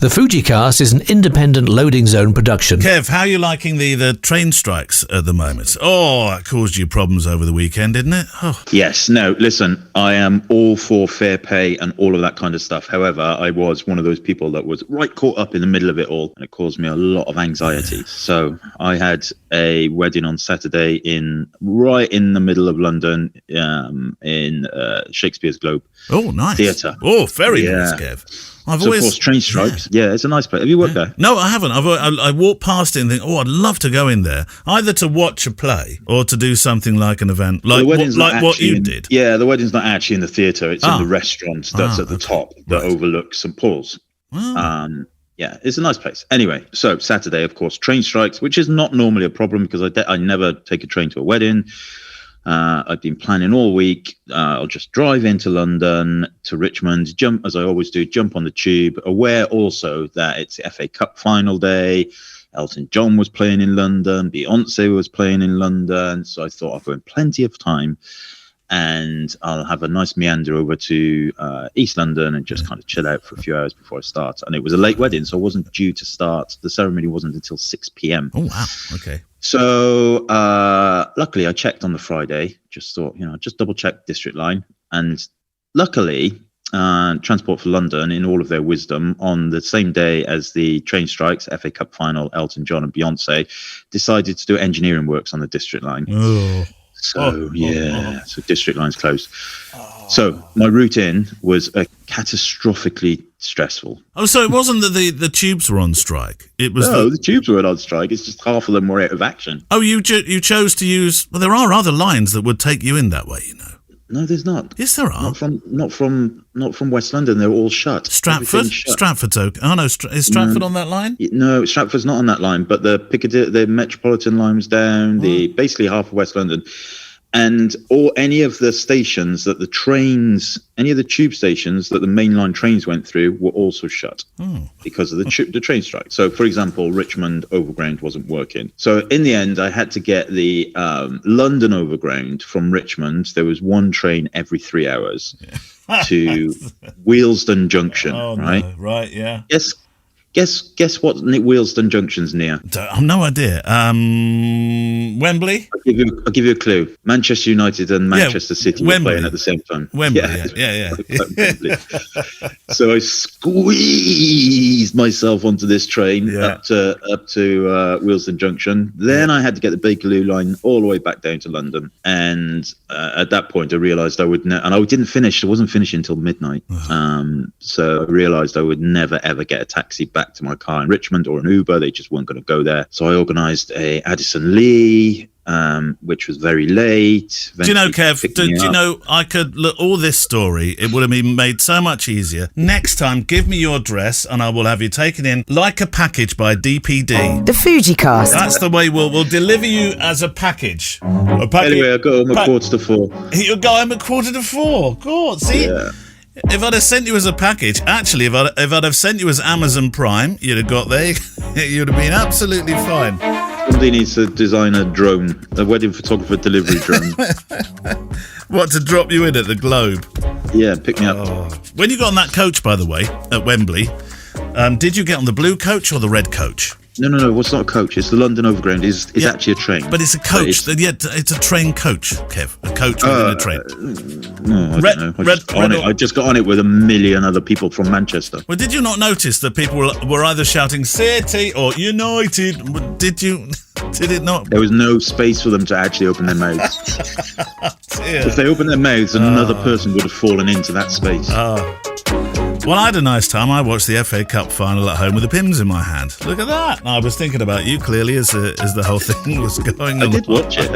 The Fujicast is an independent loading zone production. Kev, how are you liking the train strikes at the moment? Oh, that caused you problems over the weekend, didn't it? Oh. Yes. No, listen, I am all for fair pay and all of that kind of stuff. However, I was one of those people that was right caught up in the middle of it all, and it caused me a lot of anxiety. So I had a wedding on Saturday right in the middle of London, in Shakespeare's Globe. Oh, nice. Theatre. Oh, very nice, Kev. Of course, train strikes. Yeah, it's a nice place. Have you worked there? No, I haven't. I walked past it and think, I'd love to go in there, either to watch a play or to do something like an event, like what you did. Yeah, the wedding's not actually in the theatre. It's in the restaurant that's at the top that overlooks St Paul's. Oh. Yeah, it's a nice place. Anyway, so Saturday, of course, train strikes, which is not normally a problem because I never take a train to a wedding. I've been planning all week. I'll just drive into London to Richmond, jump as I always do, jump on the tube, aware also that it's the FA Cup final day. Elton John was playing in London. Beyonce was playing in London. So I thought I've got plenty of time and I'll have a nice meander over to East London and just kind of chill out for a few hours before I start. And it was a late wedding, so I wasn't due to start. The ceremony wasn't until 6 p.m. Oh, wow. Okay. So luckily I checked on the Friday, just thought, just double check District Line. And luckily, Transport for London, in all of their wisdom, on the same day as the train strikes, FA Cup final, Elton John and Beyonce, decided to do engineering works on the District Line. Oh. So District Line's closed. So my route in was catastrophically stressful. Oh, so it wasn't that the tubes were on strike. It was the tubes weren't on strike. It's just half of them were out of action. Oh, you chose to use. Well, there are other lines that would take you in that way, No, there's not. Yes, there are. Not from West London. They're all shut. Stratford's okay. Oh no, is Stratford on that line? No, Stratford's not on that line. But the Metropolitan line was down. Basically half of West London. And any of the stations that any of the tube stations that the mainline trains went through were also shut because of the train strike. So, for example, Richmond Overground wasn't working. So, in the end, I had to get the London Overground from Richmond. There was one train every 3 hours to Wealdstone Junction. Oh, right? No. Right, yeah. Guess what Wealdstone Junction's near? I've no idea. Wembley? I'll give you a clue. Manchester United and Manchester City were playing at the same time. Wembley, yeah. So I squeezed myself onto this train up to Wealdstone Junction. Then I had to get the Bakerloo line all the way back down to London. And at that point, I realised I would and I didn't finish. I wasn't finishing until midnight. So I realised I would never ever get a taxi back to my car in Richmond or an Uber. They just weren't going to go there. So I organised a Addison Lee, which was very late. Do you know, Kev, do you know, I could look all this story, it would have been made so much easier. Next time, give me your address and I will have you taken in like a package by DPD. The Fujicast. That's the way we'll deliver you as a package. Anyway, I got home at 4:45. You go home at 4:45. God, see? Yeah. If I'd have sent you as a package, actually, if I'd have sent you as Amazon Prime, you'd have got there. You'd have been absolutely fine. Somebody needs to design a drone, a wedding photographer delivery drone. What, to drop you in at the Globe? Yeah, pick me up. When you got on that coach, by the way, at Wembley, did you get on the blue coach or the red coach? No. It's not a coach. It's the London Overground. It's actually a train. But it's a coach. It's a train coach, Kev. A coach within a train. No, I don't know. I just got on it with a million other people from Manchester. Well, did you not notice that people were either shouting City or United? Did it not? There was no space for them to actually open their mouths. If they opened their mouths, another person would have fallen into that space. Well, I had a nice time. I watched the FA Cup final at home with the Pimm's in my hand. Look at that. I was thinking about you, clearly, as the whole thing was going on. I did watch it.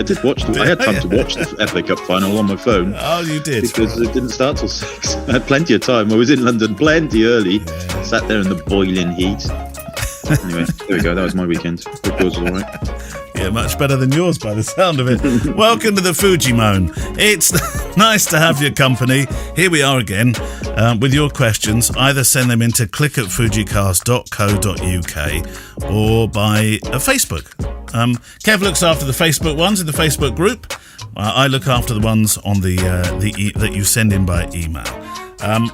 I had time to watch the FA Cup final on my phone. Oh, you did? Because it didn't start till 6. I had plenty of time. I was in London plenty early. Yeah. Sat there in the boiling heat. Anyway, there we go. That was my weekend. Hope yours was all right. Yeah, much better than yours by the sound of it. Welcome to the Fujimoan. It's nice to have your company. Here we are again with your questions. Either send them into click@fujicast.co.uk or by Facebook. Kev looks after the Facebook ones in the Facebook group. I look after the ones on that you send in by email.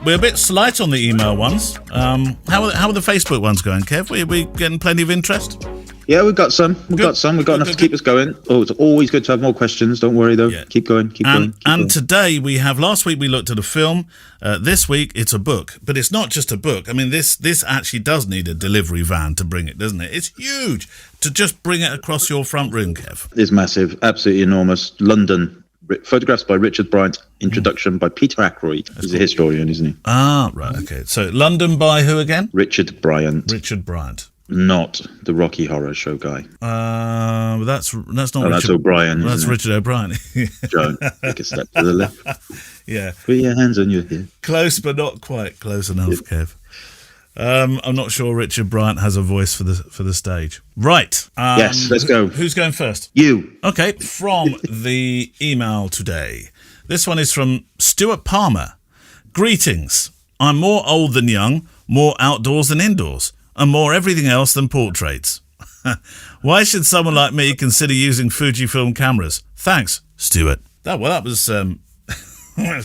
We're a bit slight on the email ones. How are the Facebook ones going, Kev? We getting plenty of interest? Yeah, we've got some. We've got enough to keep us going. Oh, it's always good to have more questions. Don't worry, though. Yeah. Keep going. And today last week we looked at a film. This week it's a book. But it's not just a book. I mean, this actually does need a delivery van to bring it, doesn't it? It's huge to just bring it across your front room, Kev. It's massive. Absolutely enormous. London. Photographs by Richard Bryant. Introduction by Peter Ackroyd. He's a historian, isn't he? Ah, right. Okay. So London by who again? Richard Bryant. Richard Bryant. Not the Rocky Horror Show guy. That's not. Richard, that's O'Brien. That's Richard O'Brien. Joe, take a step to the left. Yeah. Put your hands on your head. Close, but not quite close enough, Kev. I'm not sure Richard Bryant has a voice for the stage. Right. Yes, let's go. Who's going first? You. Okay. From the email today, this one is from Stuart Palmer. Greetings. I'm more old than young, more outdoors than indoors, and more everything else than portraits. Why should someone like me consider using Fujifilm cameras? Thanks, Stuart. That was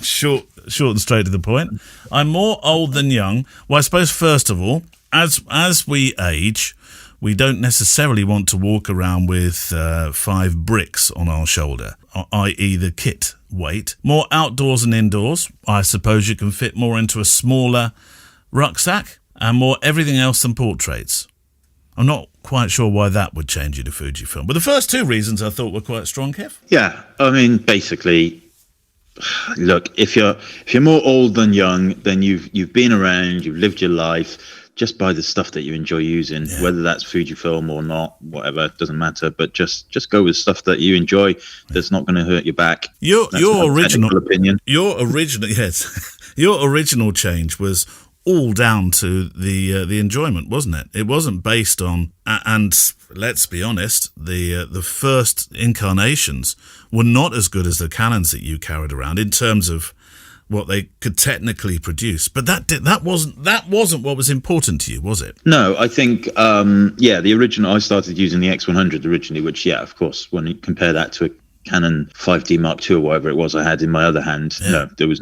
short and straight to the point. I'm more old than young. Well, I suppose, first of all, as we age, we don't necessarily want to walk around with 5 bricks on our shoulder, i.e. the kit weight. More outdoors and indoors. I suppose you can fit more into a smaller rucksack, and more everything else than portraits. I'm not quite sure why that would change you to Fujifilm. But the first 2 reasons I thought were quite strong, Kev. Yeah, I mean, basically, look, if you're more old than young, then you've been around, you've lived your life. Just buy the stuff that you enjoy using, whether that's Fujifilm or not, whatever, it doesn't matter. But just go with stuff that you enjoy. That's not going to hurt your back. Your original opinion. Your original change was all down to the enjoyment, wasn't it? It wasn't based on, and let's be honest, the first incarnations were not as good as the Canons that you carried around in terms of what they could technically produce. But that wasn't what was important to you, was it? No, I think the original. I started using the X100 originally, which of course, when you compare that to a Canon 5D Mark II or whatever it was I had in my other hand, no, there was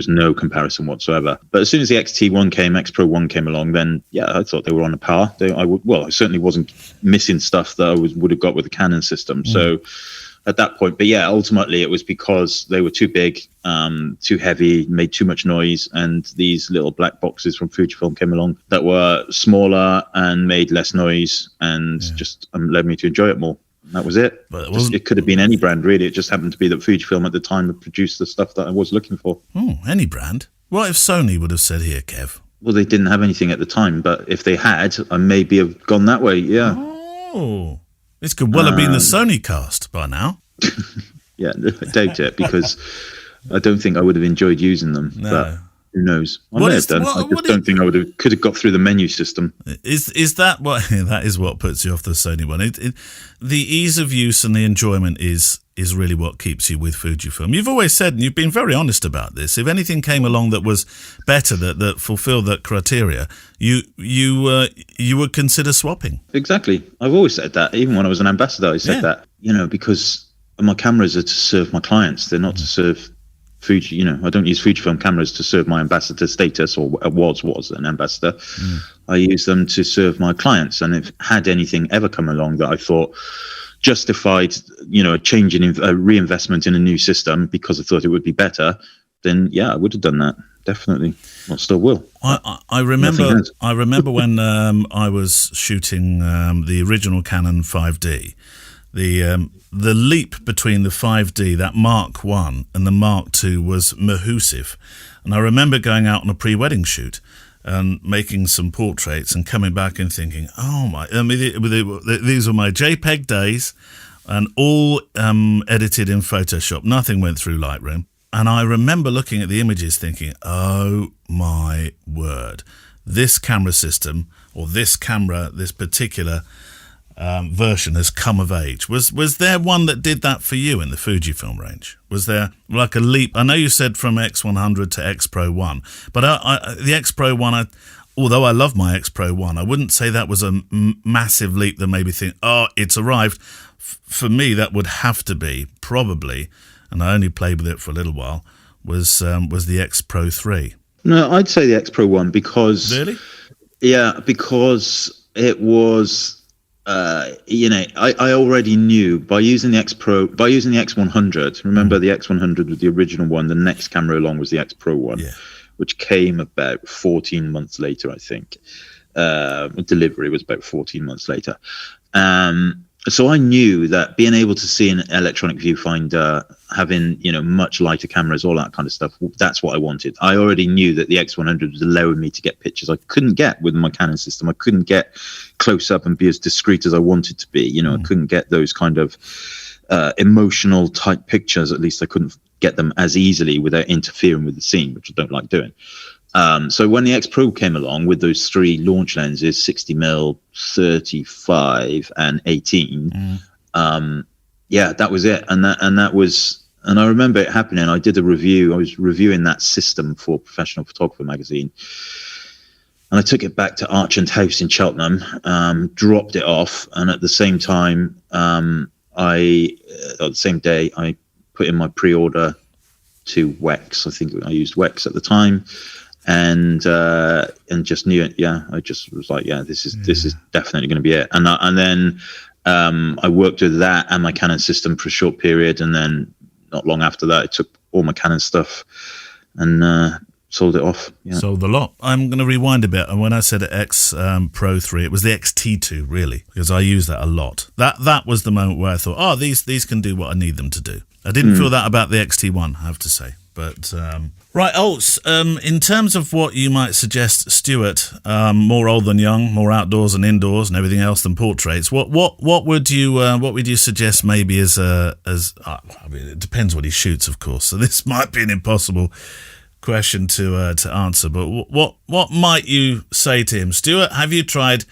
no comparison whatsoever. But as soon as the XT1 came, X Pro 1 came along, then I thought they were on a par. I certainly wasn't missing stuff that I would have got with the Canon system. So at that point, but ultimately it was because they were too big, too heavy, made too much noise, and these little black boxes from Fujifilm came along that were smaller and made less noise, and just led me to enjoy it more. That was it. But it could have been any brand, really. It just happened to be that Fujifilm at the time had produced the stuff that I was looking for. Oh, any brand? What if Sony would have said, here, Kev? Well, they didn't have anything at the time, but if they had, I maybe have gone that way, yeah. Oh, this could well have been the Sony cast by now. I doubt it, because I don't think I would have enjoyed using them. No. But who knows? I may have done. I just don't think I could have got through the menu system. Is that what that is what puts you off the Sony one? The ease of use and the enjoyment is really what keeps you with Fujifilm. You've always said, and you've been very honest about this, if anything came along that was better, that fulfilled that criteria, you would consider swapping. Exactly. I've always said that. Even when I was an ambassador, I said that. Because my cameras are to serve my clients. They're not to serve Fuji. I don't use Fujifilm cameras to serve my ambassador status, or was an ambassador. I use them to serve my clients. And if had anything ever come along that I thought justified, a change in a reinvestment in a new system because I thought it would be better, then I would have done that. Definitely. Well, still will. I remember when I was shooting the original Canon 5D. The leap between the 5D, that Mark 1, and the Mark 2 was massive. And I remember going out on a pre-wedding shoot and making some portraits and coming back and thinking, these were my JPEG days, and all edited in Photoshop. Nothing went through Lightroom. And I remember looking at the images thinking, oh my word, this camera system, or this particular version has come of age. Was there one that did that for you in the Fujifilm range? Was there like a leap? I know you said from X100 to X Pro 1, but the X Pro 1, although I love my X Pro 1, I wouldn't say that was a massive leap that made me think, it's arrived. For me, that would have to be probably, and I only played with it for a little while, was the X Pro 3. No, I'd say the X Pro one because Really? Yeah, because it was. I already knew by using the X100. Remember, the X100 was the original one. The next camera along was the X Pro one, which came about 14 months later, I think. Delivery was about 14 months later. So I knew that being able to see an electronic viewfinder, having much lighter cameras, all that kind of stuff, that's what I wanted. I already knew that the X100 was allowing me to get pictures I couldn't get with my Canon system. I couldn't get close up and be as discreet as I wanted to be. I couldn't get those kind of emotional type pictures. At least I couldn't get them as easily without interfering with the scene, which I don't like doing. So when the X Pro came along with those 3 launch lenses, 60mm, 35 and 18, that was it. And I remember it happening. I did a review. I was reviewing that system for Professional Photographer magazine. And I took it back to Archant House in Cheltenham, dropped it off. And at the same time, on the same day, I put in my pre-order to Wex. I think I used Wex at the time. And just knew it. I just was like, this is definitely going to be it. And then I worked with that and my Canon system for a short period, and then not long after that, I took all my Canon stuff and sold it off. Sold the lot. I'm going to rewind a bit. And when I said X Pro 3, it was the XT2 really, because I use that a lot. That was the moment where I thought, these can do what I need them to do. I didn't feel that about the XT1, I have to say. But right, in terms of what you might suggest, Stuart, more old than young, more outdoors and indoors, and everything else than portraits. What would you suggest maybe as I mean, it depends what he shoots, of course. So this might be an impossible question to answer. But what might you say to him, Stuart? Have you tried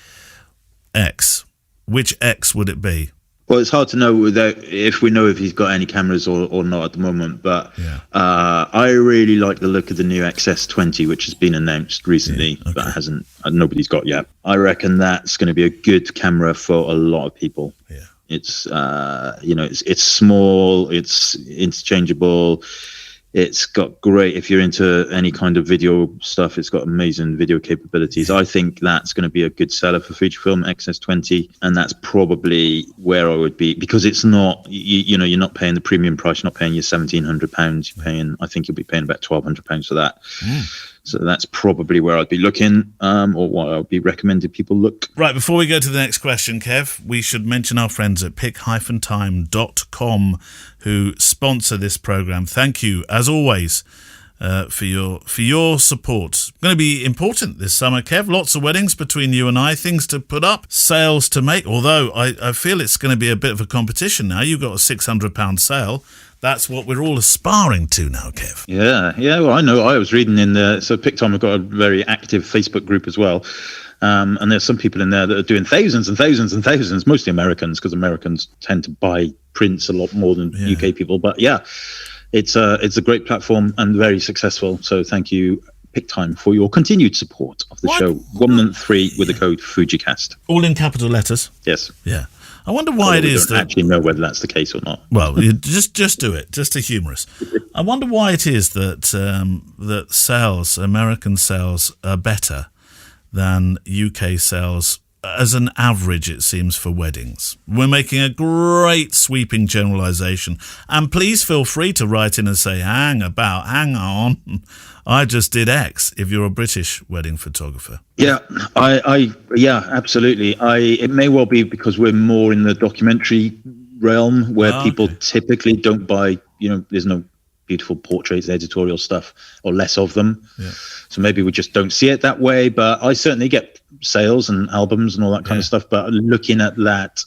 X? Which X would it be? Well, it's hard to know if we know if he's got any cameras or not at the moment. But I really like the look of the new XS20, which has been announced recently, but nobody's got yet. I reckon that's going to be a good camera for a lot of people. Yeah, it's it's small, it's interchangeable. It's got great, if you're into any kind of video stuff, it's got amazing video capabilities. I think that's going to be a good seller for Fujifilm XS20, and that's probably where I would be, because it's not, you're not paying the premium price, you're not paying your £1,700. You're paying, I think you'll be paying about £1,200 for that. So that's probably where I'd be looking, or what I'd be recommending people look. Right, before we go to the next question, Kev, we should mention our friends at pick-time.com who sponsor this program. Thank you, as always, for your support. It's going to be important this summer, Kev. Lots of weddings between you and I, things to put up, sales to make, although I feel it's going to be a bit of a competition now. You've got a £600 sale. That's what we're all aspiring to now, Kev. Yeah. Well, I know. I was reading so PicTime have got a very active Facebook group as well. And there's some people in there that are doing thousands and thousands and thousands, mostly Americans, because Americans tend to buy prints a lot more than UK people. But it's a great platform and very successful. So thank you, PicTime, for your continued support of the show. 1 month free with the code FujiCast. All in capital letters? Yes. Yeah. I wonder why it is that... I don't actually know whether that's the case or not. Well, you just do it, just to humour us. I wonder why it is that American sales are better than UK sales as an average, it seems, for weddings. We're making a great sweeping generalisation. And please feel free to write in and say, hang on, I just did X, if you're a British wedding photographer. Yeah, absolutely. It may well be because we're more in the documentary realm where people typically don't buy, there's no beautiful portraits, editorial stuff, or less of them. Yeah. So maybe we just don't see it that way. But I certainly get sales and albums and all that kind of stuff. But looking at that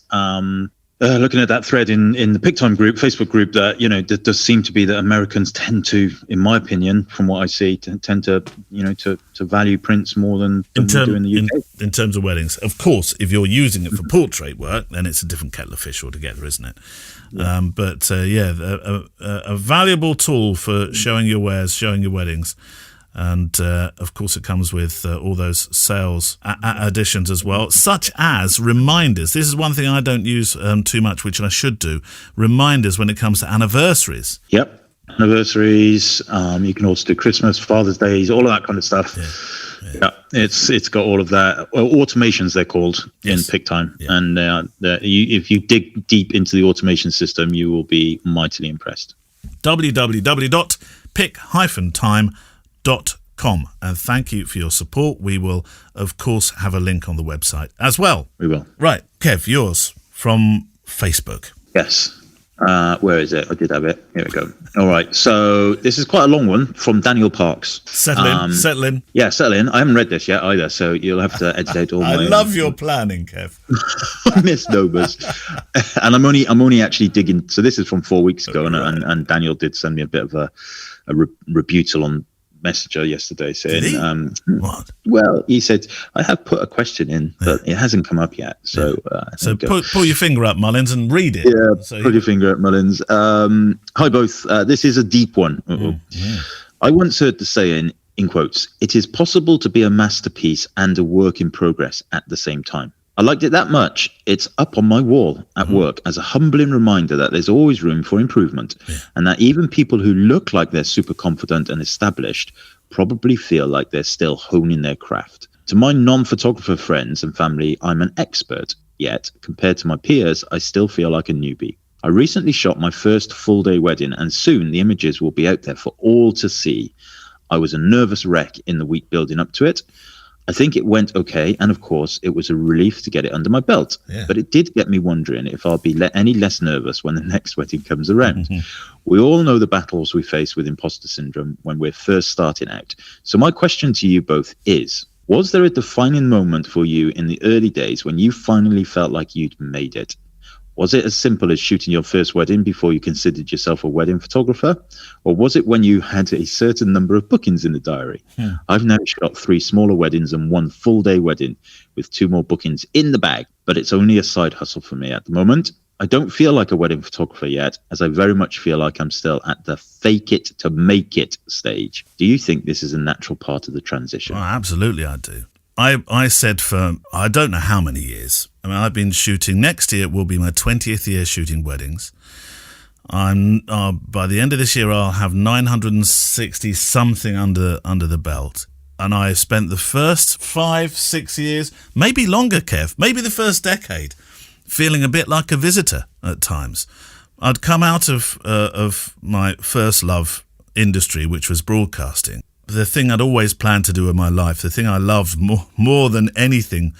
thread in the PicTime group, Facebook group, that there does seem to be that Americans tend to, in my opinion, from what I see, tend to to value prints more than we do in the UK. In terms of weddings, of course, if you're using it for portrait work, then it's a different kettle of fish altogether, isn't it? Yeah. A valuable tool for showing your wares, showing your weddings. And, of course, it comes with all those sales additions as well, such as reminders. This is one thing I don't use too much, which I should do. Reminders when it comes to anniversaries. Yep. anniversaries. You can also do Christmas, Father's Days, all of that kind of stuff. Yeah, it's got all of that. Well, automations they're called in PicTime, and if you dig deep into the automation system, you will be mightily impressed. www.pic-time.com, and thank you for your support. We will, of course, have a link on the website as well. We will. Right, Kev, yours from Facebook. Yes. Where is it? I did have it. Here we go. All right. So this is quite a long one from Daniel Parks. Settle in. Yeah, settle in. I haven't read this yet either, so you'll have to edit out all I love your planning, Kev. misnomers. And I'm only actually digging. So this is from 4 weeks ago, and Daniel did send me a bit of a rebuttal on Messenger yesterday saying, what? Well, he said, I have put a question in, but it hasn't come up yet. So, pull your finger up, Mullins, and read it. Yeah, put your finger up, Mullins. Hi, both. This is a deep one. I once heard the saying, in quotes, "It is possible to be a masterpiece and a work in progress at the same time." I liked it that much. It's up on my wall at work as a humbling reminder that there's always room for improvement, and that even people who look like they're super confident and established probably feel like they're still honing their craft. To my non-photographer friends and family, I'm an expert, yet compared to my peers, I still feel like a newbie. I recently shot my first full-day wedding, and soon the images will be out there for all to see. I was a nervous wreck in the week building up to it. I think it went okay, and of course, it was a relief to get it under my belt. But it did get me wondering if I'll be any less nervous when the next wedding comes around. We all know the battles we face with imposter syndrome when we're first starting out. So my question to you both is, was there a defining moment for you in the early days when you finally felt like you'd made it? Was it as simple as shooting your first wedding before you considered yourself a wedding photographer? Or was it when you had a certain number of bookings in the diary? I've now shot 3 smaller weddings and 1 full-day wedding with 2 more bookings in the bag, but it's only a side hustle for me at the moment. I don't feel like a wedding photographer yet, as I very much feel like I'm still at the fake it to make it stage. Do you think this is a natural part of the transition? Oh, absolutely, I do. I said for, I don't know how many years. I mean, I've been shooting, next year will be my 20th year shooting weddings. By the end of this year, I'll have 960 something under the belt. And I spent the first 5-6 years, maybe longer, Kev, maybe the first decade, feeling a bit like a visitor at times. I'd come out of my first love industry, which was broadcasting. The thing I'd always planned to do in my life, the thing I loved more than anything,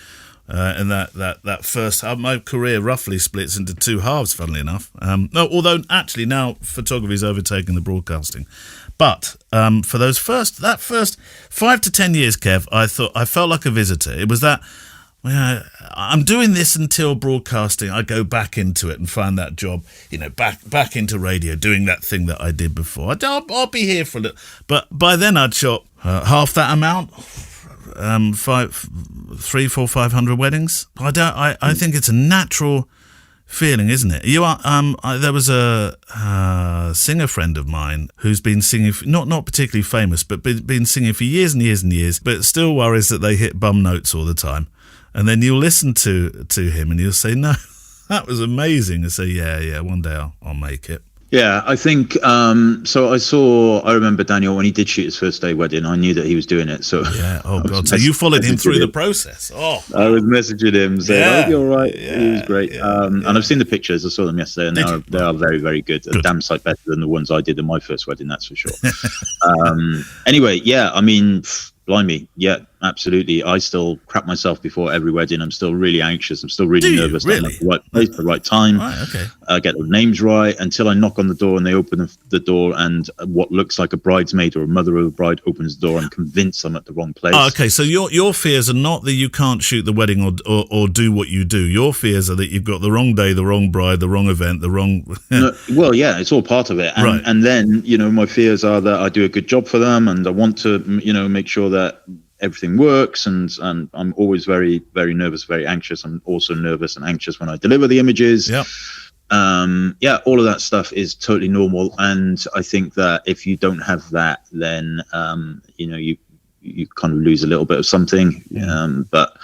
and that first, my career roughly splits into 2 halves, funnily enough. Although actually now photography's overtaken the broadcasting. But for that first 5 to 10 years, Kev, I felt like a visitor. It was that, I'm doing this until broadcasting. I go back into it and find that job, back into radio, doing that thing that I did before. I'll be here for a little. But by then I'd shot half that amount, 500 weddings. I think it's a natural feeling, isn't it? There was a singer friend of mine who's been singing, not particularly famous, but been singing for years and years and years, but still worries that they hit bum notes all the time. And then you'll listen to him and you'll say, no, that was amazing. And say, yeah, one day I'll make it. Yeah, I think, so I remember Daniel, when he did shoot his first day wedding, I knew that he was doing it. So yeah, oh God, so you followed him through the process. Oh, I was messaging him saying, I hope you're all right. He was great. And I've seen the pictures, I saw them yesterday, and they are very, very good. A damn sight better than the ones I did in my first wedding, that's for sure. Anyway, yeah, I mean, blimey, yeah, absolutely. I still crap myself before every wedding. I'm still really anxious. I'm still really nervous. Really? I'm at the right place, the right time. Right, okay. Get the names right until I knock on the door and they open the door, and what looks like a bridesmaid or a mother of a bride opens the door. I'm convinced I'm at the wrong place. Oh, okay, so your fears are not that you can't shoot the wedding or do what you do. Your fears are that you've got the wrong day, the wrong bride, the wrong event, the wrong... Well, yeah, it's all part of it. And, right. And then, my fears are that I do a good job for them, and I want to, make sure that everything works, and I'm always very, very nervous, very anxious. I'm also nervous and anxious when I deliver the images. Yeah. All of that stuff is totally normal, and I think that if you don't have that, then you kind of lose a little bit of something. But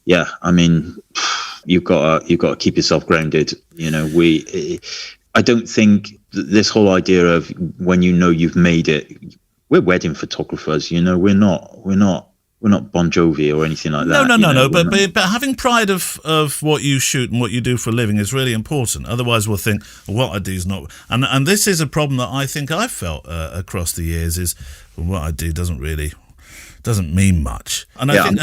yeah, I mean, you've got to keep yourself grounded. I don't think this whole idea of when you know you've made it. We're wedding photographers, we're not Bon Jovi or anything like that. No. But having pride of what you shoot and what you do for a living is really important. Otherwise, we'll think, well, what I do is not. And this is a problem that I think I've felt across the years is, well, what I do doesn't mean much. And I think,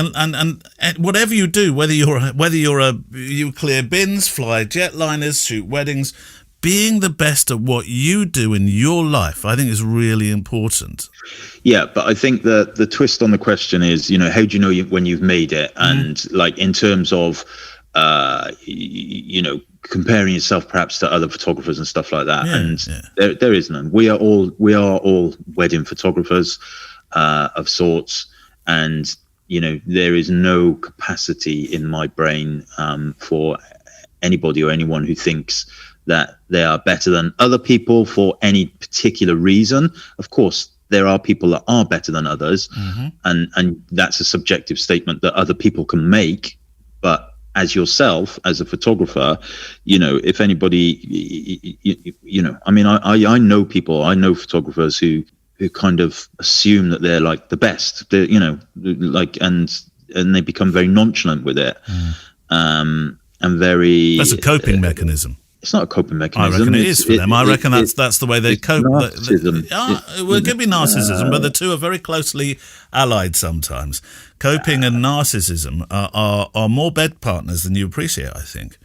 and whatever you do, whether you clear bins, fly jetliners, shoot weddings, being the best at what you do in your life, I think is really important. Yeah, but I think the twist on the question is, how do you know when you've made it? And like in terms of, comparing yourself perhaps to other photographers and stuff like that. There is none. We are all wedding photographers of sorts, and there is no capacity in my brain for anybody or anyone who thinks that they are better than other people for any particular reason. Of course, there are people that are better than others, and that's a subjective statement that other people can make. But as yourself, as a photographer, if anybody, I know people, I know photographers who kind of assume that they're like the best, and they become very nonchalant with it, and very. That's a coping mechanism. It's not a coping mechanism. I reckon it is for them. I reckon that's the way they cope. Narcissism. It could be narcissism, but the two are very closely allied sometimes. Coping and narcissism are more bed partners than you appreciate, I think.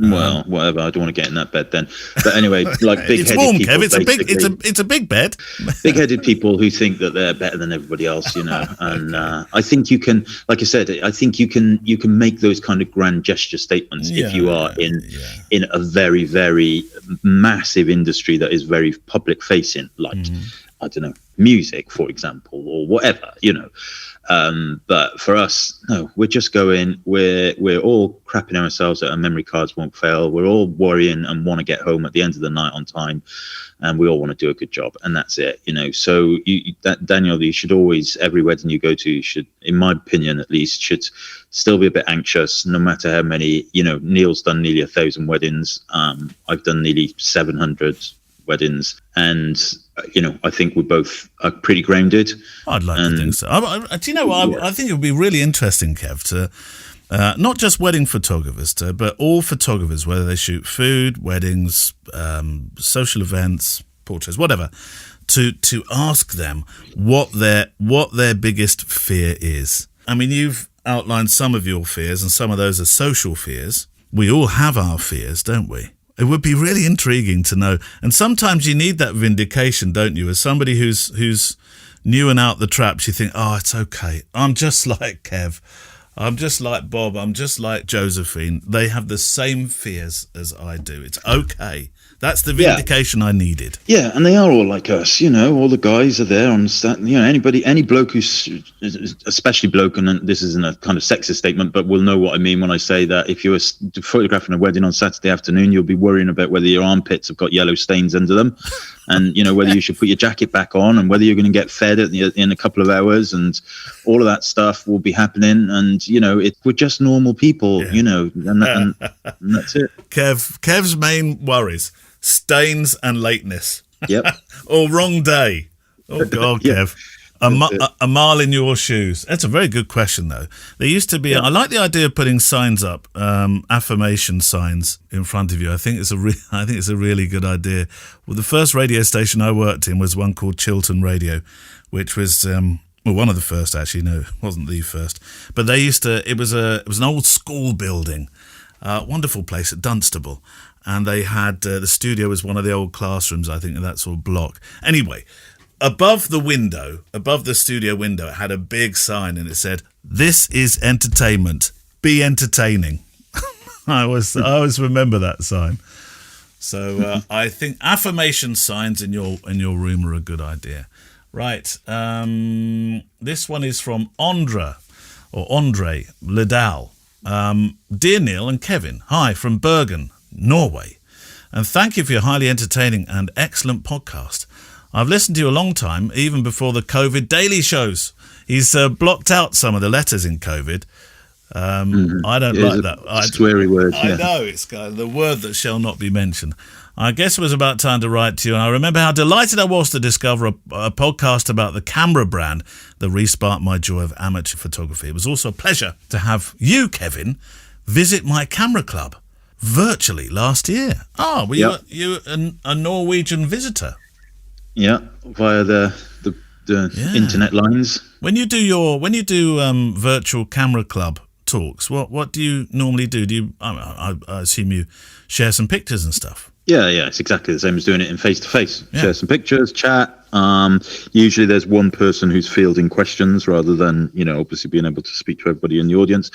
Well, whatever. I don't want to get in that bed then. But anyway, like big-headed it's warm, people. Kev. It's a big bed. Big-headed people who think that they're better than everybody else, And I think you can, like I said, I think you can make those kind of grand gesture statements if you are in a very, very massive industry that is very public-facing, like I don't know, music, for example, or whatever, But for us, no, we're just going. We're all crapping ourselves that our memory cards won't fail. We're all worrying and want to get home at the end of the night on time, and we all want to do a good job, and that's it. So Daniel, you should always, every wedding you go to, you should, in my opinion at least, should still be a bit anxious, no matter how many. Neil's done nearly 1,000 weddings. I've done nearly 700 weddings, and I think we both are pretty grounded. I'd like to think so. Do you know what? I think it would be really interesting, Kev, to not just wedding photographers, but all photographers, whether they shoot food, weddings, social events, portraits, whatever, to ask them what their biggest fear is. I mean, you've outlined some of your fears, and some of those are social fears. We all have our fears, don't we? It would be really intriguing to know. And sometimes you need that vindication, don't you? As somebody who's new and out the traps, you think, oh, it's okay. I'm just like Kev. I'm just like Bob. I'm just like Josephine. They have the same fears as I do. It's okay. That's the vindication I needed. Yeah, and they are all like us, all the guys are there on any bloke who's, especially bloke, and this isn't a kind of sexist statement, but will know what I mean when I say that if you were photographing a wedding on Saturday afternoon, you'll be worrying about whether your armpits have got yellow stains under them, and whether you should put your jacket back on, and whether you're going to get fed in a couple of hours, and all of that stuff will be happening. And we're just normal people, and that's it. Kev's main worries: stains and lateness. Yep. Or wrong day. Oh God, Kev. A mile in your shoes. That's a very good question, though. There used to be. I like the idea of putting signs up, affirmation signs in front of you. I think it's a really good idea. Well, the first radio station I worked in was one called Chiltern Radio, which was one of the first, actually. No, it wasn't the first. But they used to. It was an old school building, wonderful place at Dunstable, and they had the studio was one of the old classrooms, I think, in that sort of block. Anyway. Above the studio window, it had a big sign, and it said, "This is entertainment. Be entertaining." I always remember that sign. So I think affirmation signs in your room are a good idea. Right. This one is from Andre Ledal. Dear Neil and Kevin, hi from Bergen, Norway, and thank you for your highly entertaining and excellent podcast. I've listened to you a long time, even before the COVID daily shows. He's blocked out some of the letters in COVID. I don't like that. Sweary word. I know, it's the word that shall not be mentioned. I guess it was about time to write to you, and I remember how delighted I was to discover a podcast about the camera brand that re-sparked my joy of amateur photography. It was also a pleasure to have you, Kevin, visit my camera club virtually last year. Were you a Norwegian visitor? Yeah, via the internet lines. When you do virtual camera club talks, what do you normally do? Do you? I assume you share some pictures and stuff. Yeah, it's exactly the same as doing it in face-to-face. Share some pictures, chat. Usually there's one person who's fielding questions rather than, obviously being able to speak to everybody in the audience.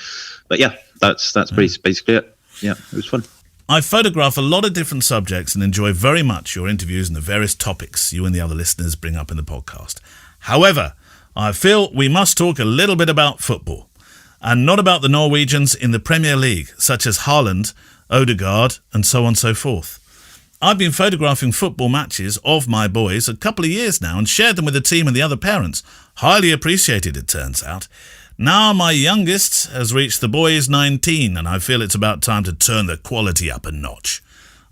But yeah, that's basically it. Yeah, it was fun. I photograph a lot of different subjects and enjoy very much your interviews and the various topics you and the other listeners bring up in the podcast. However, I feel we must talk a little bit about football, and not about the Norwegians in the Premier League, such as Haaland, Odegaard, and so on and so forth. I've been photographing football matches of my boys a couple of years now and shared them with the team and the other parents. Highly appreciated, it turns out. Now my youngest has reached the boys 19, and I feel it's about time to turn the quality up a notch.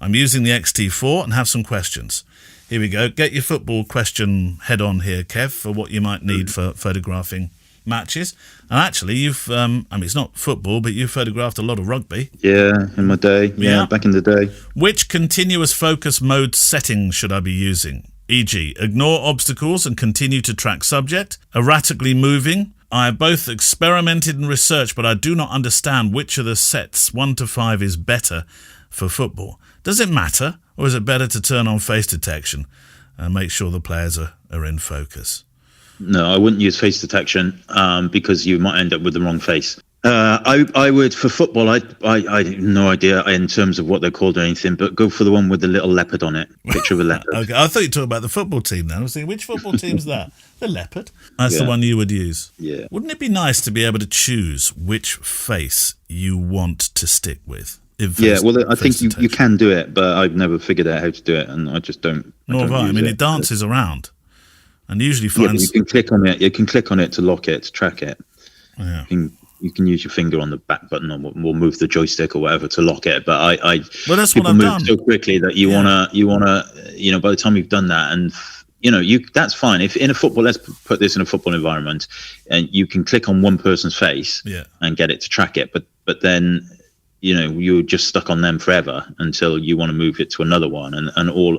I'm using the XT4 and have some questions. Here we go. Get your football question head on here, Kev, for what you might need for photographing matches. And actually, you've, it's not football, but you've photographed a lot of rugby. Yeah, in my day. Yeah, back in the day. Which continuous focus mode settings should I be using? E.g., ignore obstacles and continue to track subject, erratically moving. I have both experimented and researched, but I do not understand which of the sets 1 to 5 is better for football. Does it matter, or is it better to turn on face detection and make sure the players are in focus? No, I wouldn't use face detection because you might end up with the wrong face. I would, for football, I have no idea in terms of what they're called or anything, but go for the one with the little leopard on it. Picture of a leopard. Okay, I thought you were talking about the football team then. I was thinking, which football team's that? The leopard? That's the one you would use. Yeah. Wouldn't it be nice to be able to choose which face you want to stick with? I think you can do it, but I've never figured out how to do it, and I just don't. Nor have I. I mean, it dances around. And usually finds... you can click on it. You can click on it to lock it, to track it. Yeah. You can use your finger on the back button or move the joystick or whatever to lock it. But that's people what I've move done so quickly that you wanna, by the time you've done that, and that's fine. If in a football, let's put this in a football environment, and you can click on one person's face and get it to track it, but then you're just stuck on them forever until you want to move it to another one. And all,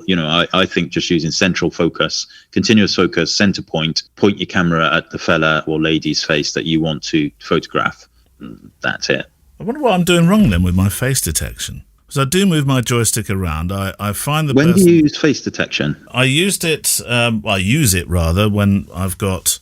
I think just using central focus, continuous focus, center point your camera at the fella or lady's face that you want to photograph. That's it. I wonder what I'm doing wrong then with my face detection. Because I do move my joystick around. I find the When do you use face detection? I used it, I use it rather when I've got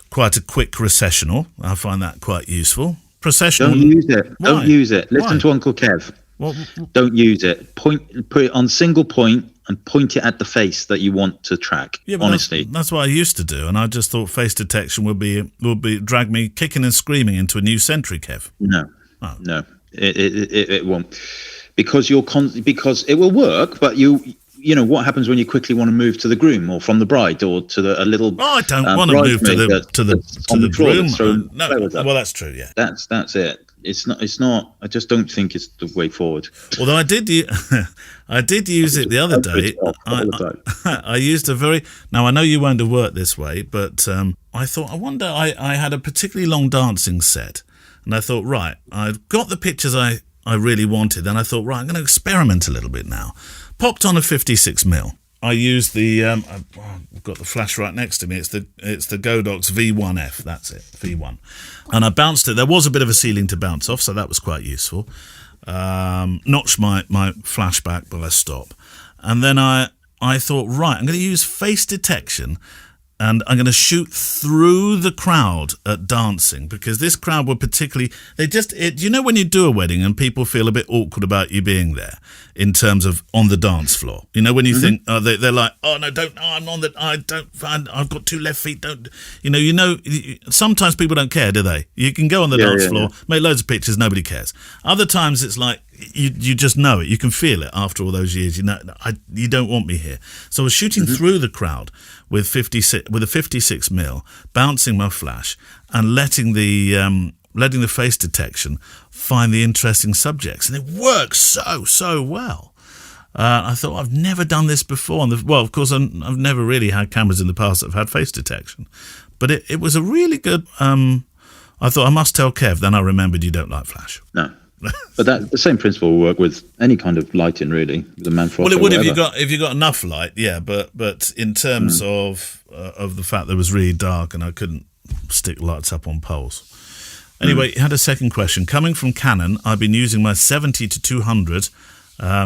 quite a quick recessional. I find that quite useful. Processional. Don't use it. Why? Don't use it. Listen Why? to Uncle Kev. What? Don't use it. Put it on single point and point it at the face that you want to track. Yeah, honestly, that's what I used to do, and I just thought face detection would drag me kicking and screaming into a new century, Kev. No, it won't, because because it will work, but what happens when you quickly want to move to the groom or from the bride or to a little? Oh, I don't want to move to the groom. No, well, that's true. Yeah, that's it. It's not. I just don't think it's the way forward. Although I did use it the other day. I used a very. Now I know you won't have worked this way, but I thought, I wonder. I had a particularly long dancing set, and I thought, right, I've got the pictures I really wanted, and I thought, right, I'm going to experiment a little bit now. Popped on a 56mm. I used the I've got the flash right next to me. It's the Godox V1F. That's it, V1. And I bounced it. There was a bit of a ceiling to bounce off, so that was quite useful. Notched my flash back, but I stopped. And then I thought, right, I'm going to use face detection, and I'm going to shoot through the crowd at dancing, because this crowd were particularly, when you do a wedding and people feel a bit awkward about you being there in terms of on the dance floor, when you think, they're like, oh no, I've got 2 left feet, don't, sometimes people don't care, do they? You can go on the dance floor, make loads of pictures, nobody cares. Other times it's like, you just know it, you can feel it after all those years, you don't want me here. So I was shooting through the crowd with a 56mm, bouncing my flash and letting the letting the face detection find the interesting subjects, and it works so well. I thought, I've never done this before. Well, of course, I've never really had cameras in the past that have had face detection. But it was a really good... I thought, I must tell Kev. Then I remembered you don't like flash. No. But the same principle will work with any kind of lighting, really. The Manfrotto. Well, it would if you got enough light, yeah. But in terms of the fact that it was really dark and I couldn't stick lights up on poles. Anyway, you had a second question. Coming from Canon, I've been using my 70 to 200.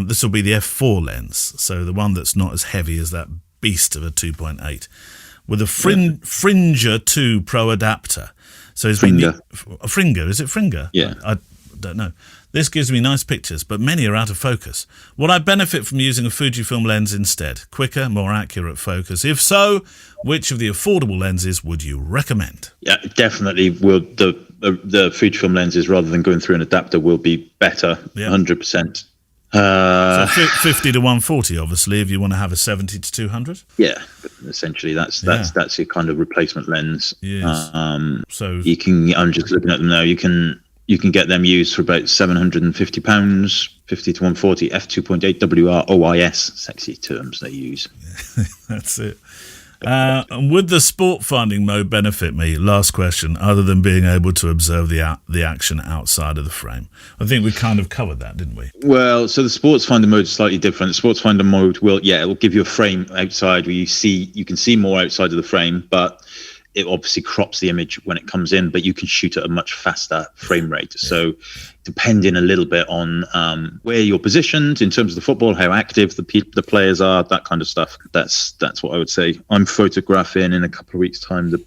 This will be the f4 lens, so the one that's not as heavy as that beast of a 2.8, with a Fringer 2 Pro adapter. So it's Fringer. A Fringer, is it Fringer? Yeah. I don't know. This gives me nice pictures, but many are out of focus. Would I benefit from using a Fujifilm lens instead? Quicker, more accurate focus? If so, which of the affordable lenses would you recommend? Yeah, definitely. Will the Fujifilm lenses, rather than going through an adapter, will be better. 100%. So 50 to 140, obviously, if you want to have a 70 to 200. Yeah, essentially that's your kind of replacement lens. Yes. So you can. I'm just looking at them now. You can get them used for about £750, 50 to 140, f2.8 WR OIS, sexy terms they use. That's it. And would the sport finding mode benefit me? Last question, other than being able to observe the action outside of the frame. I think we kind of covered that, didn't we? Well, so the sports finder mode is slightly different. The sports finder mode it will give you a frame outside where you can see more outside of the frame, but it obviously crops the image when it comes in, but you can shoot at a much faster frame rate. Yeah. So depending a little bit on where you're positioned in terms of the football, how active the players are, that kind of stuff. That's what I would say. I'm photographing in a couple of weeks' time the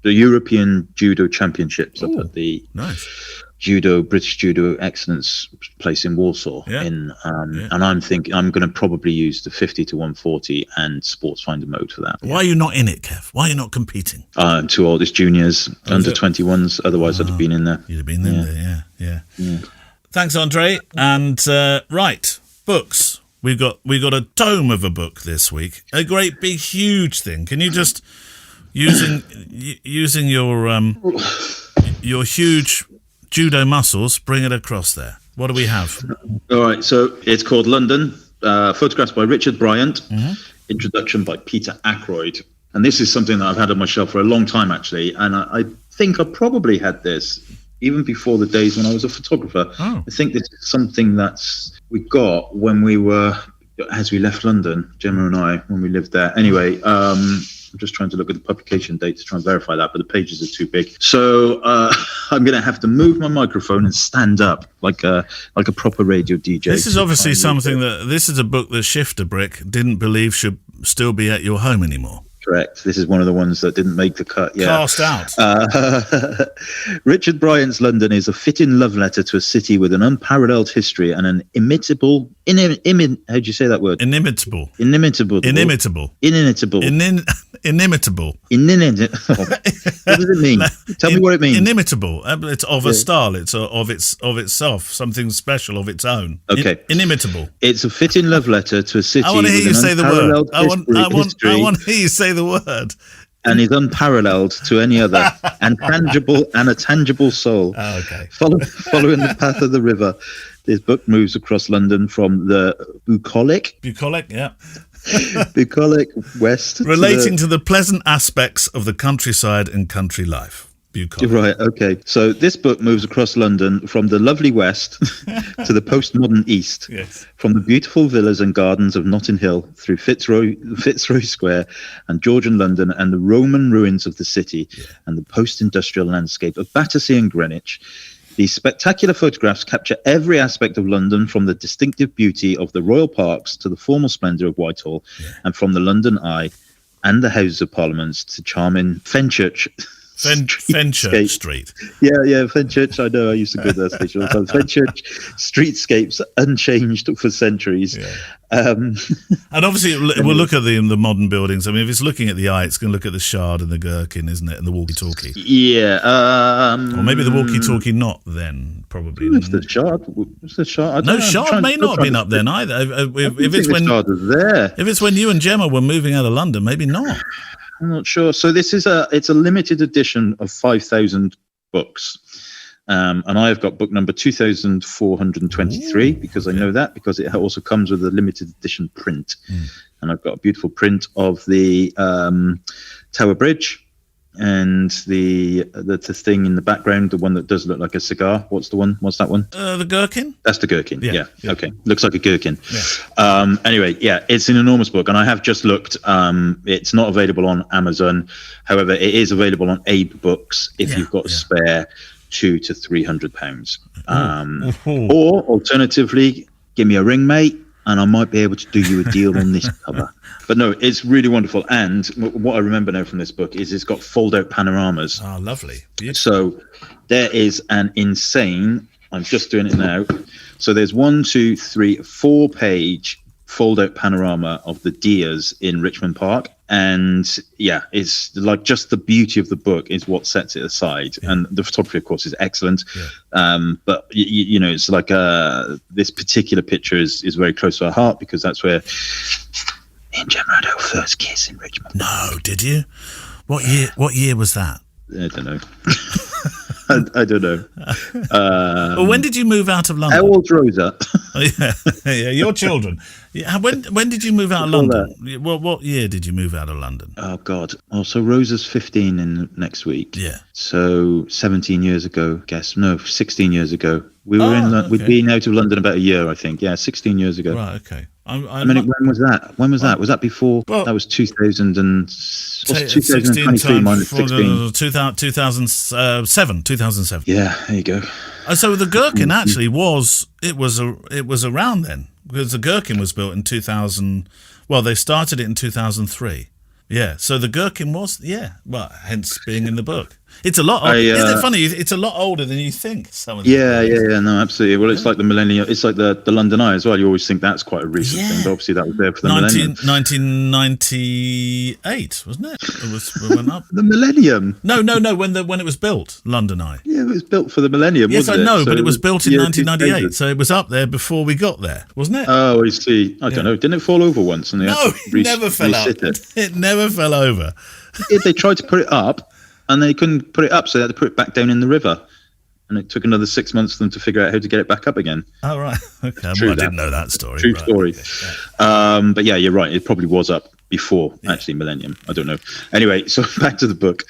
European Judo Championships up at the British Judo Excellence place in Warsaw. Yeah. And I'm thinking I'm going to probably use the 50 to 140 and sports finder mode for that. Why are you not in it, Kev? Why are you not competing? I'm too old. It's juniors, under 21s. Otherwise, I'd have been in there. You'd have been in there, yeah. Thanks, Andre. And right, books. We got a tome of a book this week. A great big huge thing. Can you just using your huge judo muscles, bring it across there. What do we have? All right, so it's called London, photographs by Richard Bryant, introduction by Peter Ackroyd. And this is something that I've had on my shelf for a long time, actually. And I think I probably had this even before the days when I was a photographer. Oh. I think this is something we got when as we left London, Gemma and I, when we lived there. Anyway, I'm just trying to look at the publication date to try and verify that, but the pages are too big. So I'm going to have to move my microphone and stand up like a proper radio DJ. This is obviously something this is a book that Shifter Brick didn't believe should still be at your home anymore. Correct. This is one of the ones that didn't make the cut. Yeah. Cast out. Richard Bryant's London is a fitting love letter to a city with an unparalleled history and an inimitable. How do you say that word? Inimitable. Inimitable. Inimitable. Inimitable. Inimitable. What does it mean? Tell me what it means. Inimitable. It's of a style. It's of itself. Something special of its own. Okay. Inimitable. It's a fitting love letter to a city. I want to hear you say the word. I want to hear you say the word. And is unparalleled to any other, and a tangible soul. Oh, okay. Following the path of the river, this book moves across London from the bucolic, west, relating to the pleasant aspects of the countryside and country life. Bucolic. Right, okay. So this book moves across London from the lovely west to the postmodern east, yes. From the beautiful villas and gardens of Notting Hill through Fitzroy Square and Georgian London and the Roman ruins of the city and the post-industrial landscape of Battersea and Greenwich. These spectacular photographs capture every aspect of London, from the distinctive beauty of the royal parks to the formal splendour of Whitehall, and from the London Eye and the Houses of Parliament to charming Fenchurch Street. Yeah, Fenchurch. I know. I used to go to that station all the time. Fenchurch streetscapes unchanged for centuries. Yeah. And obviously, we'll look at the modern buildings. I mean, if it's looking at the eye, it's going to look at the Shard and the Gherkin, isn't it? And the walkie-talkie. Yeah. Or maybe the walkie-talkie not then, probably. The Shard? Shard may not have been up then either. If it's when you and Gemma were moving out of London, maybe not. I'm not sure. So this is it's a limited edition of 5,000 books. And I have got book number 2423 because I know that, because it also comes with a limited edition print. And I've got a beautiful print of the Tower Bridge and the thing in the background, the one that does look like a cigar. What's that one? The gherkin? That's the gherkin. Yeah. Okay. Looks like a gherkin. Yeah. Anyway, yeah, it's an enormous book, and I have just looked. It's not available on Amazon. However, it is available on Abe Books if you've got a spare £200 to £300. Or alternatively, give me a ring, mate, and I might be able to do you a deal on this cover. But no, it's really wonderful. And what I remember now from this book is it's got fold-out panoramas. Oh, lovely. Beautiful. So there is an insane, I'm just doing it now. So there's 4-page fold-out panorama of the deers in Richmond Park. And yeah, it's like just the beauty of the book is what sets it aside. And the photography, of course, is excellent. But you know, it's like this particular picture is very close to our heart, because that's where me and Gemma had our first kiss in Richmond. No, did you? What year was that? I don't know. I don't know. Well, when did you move out of London? How old's Rosa? yeah, your children. Yeah, when did you move out of London? What year did you move out of London? Oh God! Oh, so Rosa's 15 in next week. Yeah. So 17 years ago, 16 years ago. We were we'd been out of London about a year, I think. Yeah, 16 years ago. Right. Okay. I mean, when was that? Was that before? Well, that was 2000 and 2023 minus 16. 2007. 2007. Yeah, there you go. So the gherkin actually was around then, because the gherkin was built in 2000. Well, they started it in 2003. Yeah. So the gherkin was well, hence being in the book. It's a lot. Isn't it funny? It's a lot older than you think. Some of the no, absolutely. Well, it's like the millennium. It's like the London Eye as well. You always think that's quite a recent thing, but obviously that was there for the millennium. 1998, wasn't it? We went up. The millennium? No. When it was built, London Eye. Yeah, it was built for the millennium. Yes, wasn't I know, it? but it was built in 1998, so it was up there before we got there, wasn't it? Oh, I see. I don't know. Didn't it fall over once? And No, it never fell out. It never fell over. They tried to put it up, and they couldn't put it up, so they had to put it back down in the river. And it took another 6 months for them to figure out how to get it back up again. Oh, right. Okay. I didn't know that story. True story. Okay. Yeah. But yeah, you're right. It probably was up before actually millennium. I don't know. Anyway, so back to the book.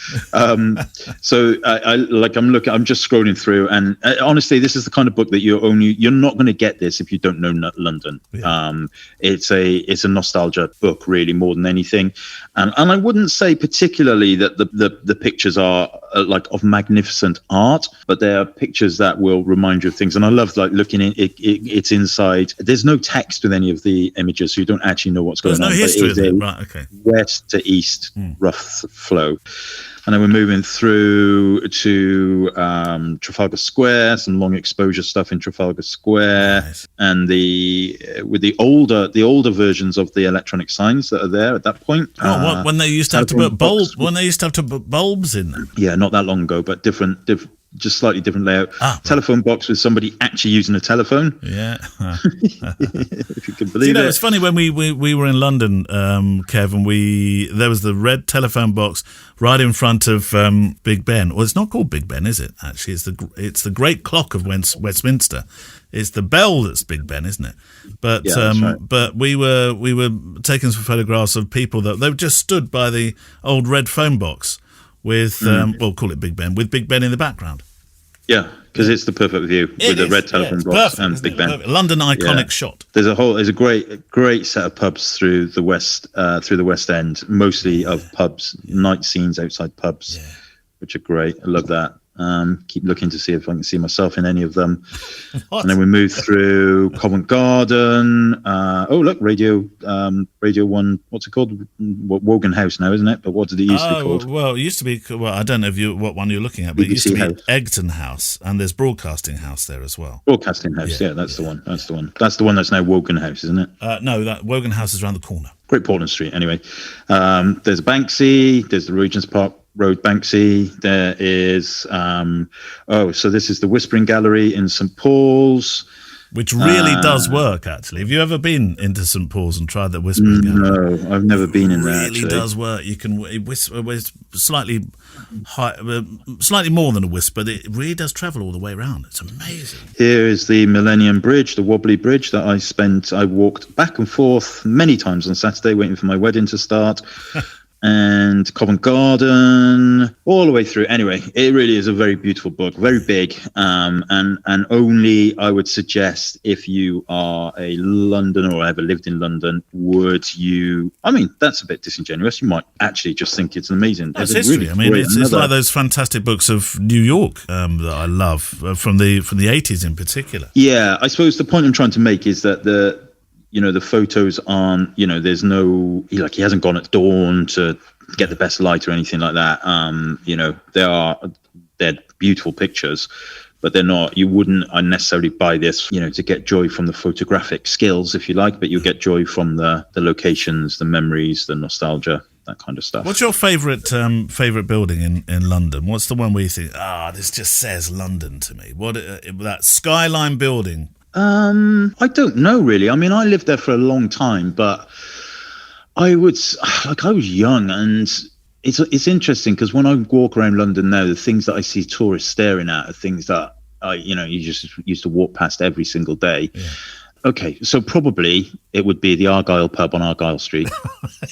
So I'm just scrolling through, and honestly, this is the kind of book that you're not going to get this if you don't know London. Yeah. It's a nostalgia book, really, more than anything. And I wouldn't say particularly that the pictures are like of magnificent art, but they are pictures that will remind you of things. And I love looking in it's inside. There's no text with any of the images, so you don't actually know what's going on. There's no history with it. Right, okay. West to east rough flow. And then we're moving through to Trafalgar Square, some long exposure stuff in Trafalgar Square, nice. And with the older versions of the electronic signs that are there at that point. When they used to have to put bulbs, bulbs in them. Yeah, not that long ago, but different. Just slightly different layout. Telephone box with somebody actually using a telephone. Yeah, if you can believe it. It's funny when we were in London, Kev, and there was the red telephone box right in front of Big Ben. Well, it's not called Big Ben, is it? Actually, it's the Great Clock of Westminster. It's the bell that's Big Ben, isn't it? But that's right. But we were taking some photographs of people that they just stood by the old red phone box. With we'll call it Big Ben, with Big Ben in the background. Yeah, because it's the perfect view with the red telephone box and Big Ben. Perfect. London iconic shot. There's a great set of pubs through the West End, mostly of pubs, night scenes outside pubs, which are great. I love that. Keep looking to see if I can see myself in any of them. And then we move through Covent Garden. Look, Radio 1. What's it called? Wogan House now, isn't it? But what did it used to be called? Well, it used to be. Well, I don't know what one you're looking at, but it used to be House. Egton House, and there's Broadcasting House there as well. Broadcasting House, that's the one. That's the one. That's the one that's now Wogan House, isn't it? No, that Wogan House is around the corner. Great Portland Street. Anyway, there's a Banksy. There's the Regent's Park Road Banksy. There is so this is the Whispering Gallery in St Paul's. which really does work, actually. Have you ever been into St Paul's and tried the Whispering Gallery? No, I've never been in there. It really does work. You can with slightly high, slightly more than a wisp, but it really does travel all the way around. It's amazing. Here is the Millennium Bridge, the wobbly bridge that I walked back and forth many times on Saturday waiting for my wedding to start. And Covent Garden, all the way through. Anyway, it really is a very beautiful book, very big, and only I would suggest if you are a Londoner or ever lived in London, would you? I mean, that's a bit disingenuous. You might actually just think it's amazing. It's history. Really it's like those fantastic books of New York that I love from the 80s in particular. Yeah, I suppose the point I'm trying to make is that the photos aren't, there's no, he hasn't gone at dawn to get the best light or anything like that. They're beautiful pictures, but they're not, you wouldn't unnecessarily buy this, to get joy from the photographic skills, if you like, but you'll get joy from the locations, the memories, the nostalgia, that kind of stuff. What's your favourite building in London? What's the one where you think, this just says London to me? What that Skyline building? I don't know really. I mean, I lived there for a long time, but I was young, and it's interesting because when I walk around London now, the things that I see tourists staring at are things that you just used to walk past every single day. Yeah. Okay, so probably it would be the Argyle pub on Argyle Street.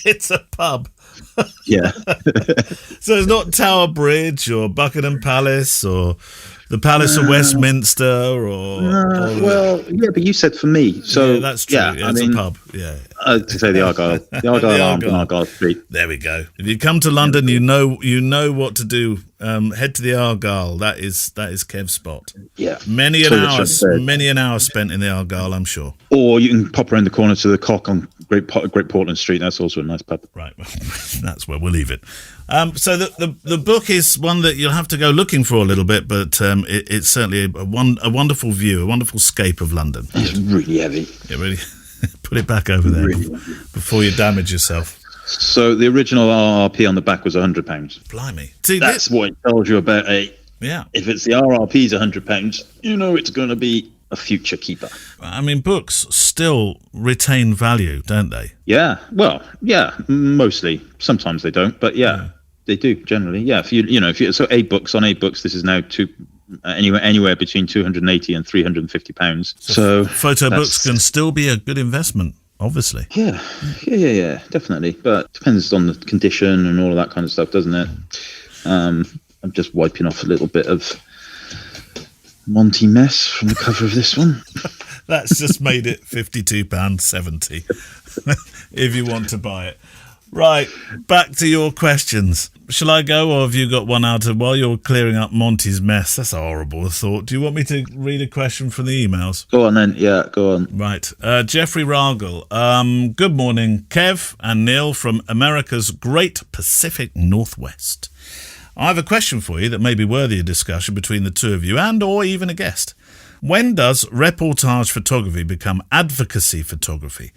It's a pub. Yeah. So it's not Tower Bridge or Buckingham Palace or the Palace of Westminster or yeah, but you said for me, so yeah, that's true. Yeah, it's a pub. Yeah, to say the Argyle Arm on Argyle Street. There we go. If you come to London, you know what to do. Head to the Argyle. That is Kev's spot. Yeah, many an hour spent in the Argyle, I'm sure. Or you can pop around the corner to the Cock on Great Portland Street. That's also a nice pub. Right, that's where we'll leave it. So the book is one that you'll have to go looking for a little bit, but it's certainly a wonderful view, a wonderful scape of London. It's really heavy. It really put it back over there before you damage yourself. So the original RRP on the back was £100. Blimey! See, that's what it tells you about Yeah. If it's the RRP's £100, it's going to be a future keeper. I mean, books still retain value, don't they? Yeah. Well, yeah, mostly. Sometimes they don't, but yeah. They do generally. Yeah. If you so 8 books, this is now anywhere between £280 and £350. So photo books can still be a good investment, obviously. Yeah, definitely. But it depends on the condition and all of that kind of stuff, doesn't it? I'm just wiping off a little bit of Monty mess from the cover of this one. That's just made it £52.70 if you want to buy it. Right, back to your questions. Shall I go, or have you got one out of while you're clearing up Monty's mess? That's a horrible thought. Do you want me to read a question from the emails? Go on then. Yeah, go on. Right. Jeffrey Ragel. Good morning, Kev and Neil from America's Great Pacific Northwest. I have a question for you that may be worthy of discussion between the two of you and or even a guest. When does reportage photography become advocacy photography?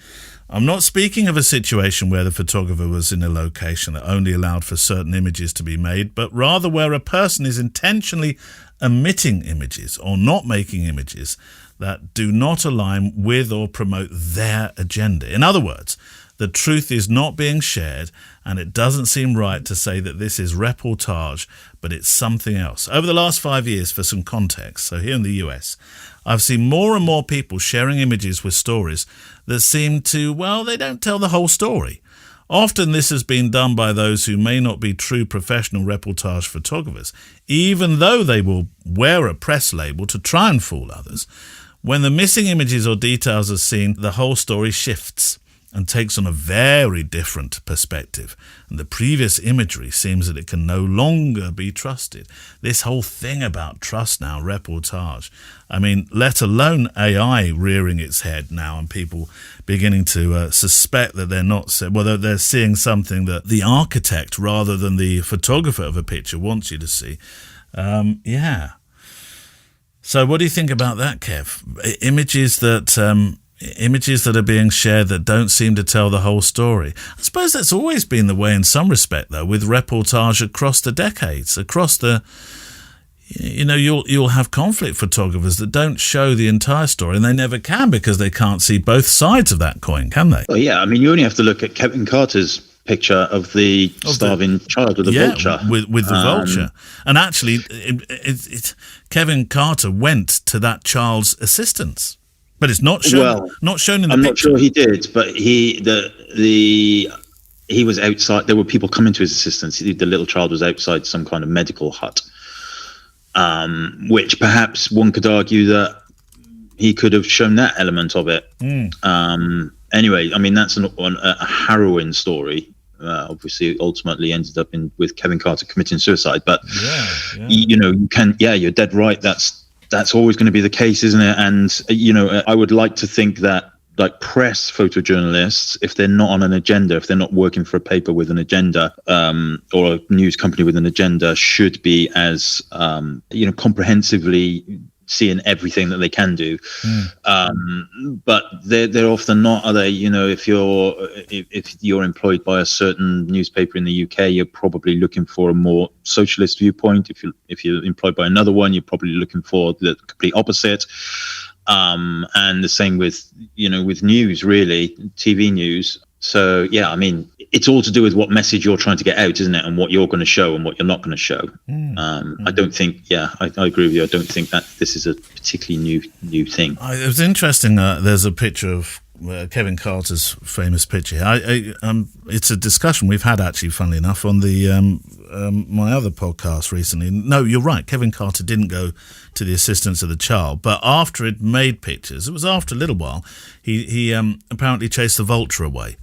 I'm not speaking of a situation where the photographer was in a location that only allowed for certain images to be made, but rather where a person is intentionally omitting images or not making images that do not align with or promote their agenda. In other words, the truth is not being shared, and it doesn't seem right to say that this is reportage, but it's something else. Over the last 5 years, for some context, so here in the US, I've seen more and more people sharing images with stories that seem to, they don't tell the whole story. Often this has been done by those who may not be true professional reportage photographers, even though they will wear a press label to try and fool others. When the missing images or details are seen, the whole story shifts and takes on a very different perspective. And the previous imagery seems that it can no longer be trusted. This whole thing about trust now, reportage, I mean, let alone AI rearing its head now and people beginning to suspect that they're not, they're seeing something that the architect rather than the photographer of a picture wants you to see. So what do you think about that, Kev? Images that are being shared that don't seem to tell the whole story. I suppose that's always been the way in some respect, though, with reportage across the decades, across the you'll have conflict photographers that don't show the entire story, and they never can because they can't see both sides of that coin, can they? Well, yeah, I mean, you only have to look at Kevin Carter's picture of the starving child with the vulture. With the vulture. And actually, Kevin Carter went to that child's assistance. But it's not shown. Not shown in the picture. I'm not sure he did, but he was outside. There were people coming to his assistance. The little child was outside some kind of medical hut, which perhaps one could argue that he could have shown that element of it. Anyway, I mean, that's a harrowing story. Obviously, ultimately ended up with Kevin Carter committing suicide. But you're dead right. That's always going to be the case, isn't it? And, I would like to think that like press photojournalists, if they're not on an agenda, if they're not working for a paper with an agenda or a news company with an agenda, should be as, comprehensively seeing everything that they can do. But they're often not, are they? If you're employed by a certain newspaper in the UK, you're probably looking for a more socialist viewpoint. If you're employed by another one, you're probably looking for the complete opposite. And the same with news, really, TV news. So, yeah, I mean, it's all to do with what message you're trying to get out, isn't it? And what you're going to show and what you're not going to show. I don't think, I agree with you. I don't think that this is a particularly new thing. It was interesting. There's a picture of Kevin Carter's famous picture. It's a discussion we've had, actually, funnily enough, on the my other podcast recently. No, you're right. Kevin Carter didn't go to the assistance of the child, but after it made pictures, it was after a little while, he apparently chased the vulture away.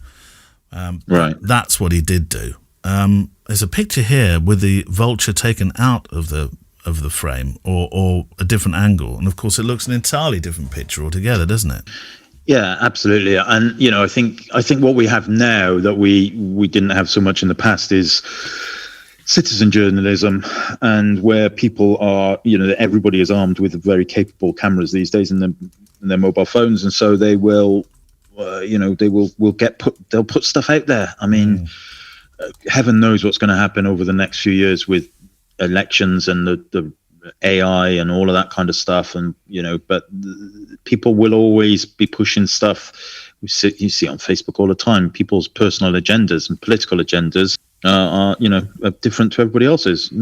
Right. That's what he did do. There's a picture here with the vulture taken out of the frame or a different angle, and of course it looks an entirely different picture altogether, doesn't it? Yeah, absolutely. And I think what we have now that we didn't have so much in the past is citizen journalism, and where people are, everybody is armed with very capable cameras these days in their mobile phones, and so they will. They'll put stuff out there. I mean, heaven knows what's going to happen over the next few years with elections and the AI and all of that kind of stuff. And, but people will always be pushing stuff. You see on Facebook all the time, people's personal agendas and political agendas are different to everybody else's.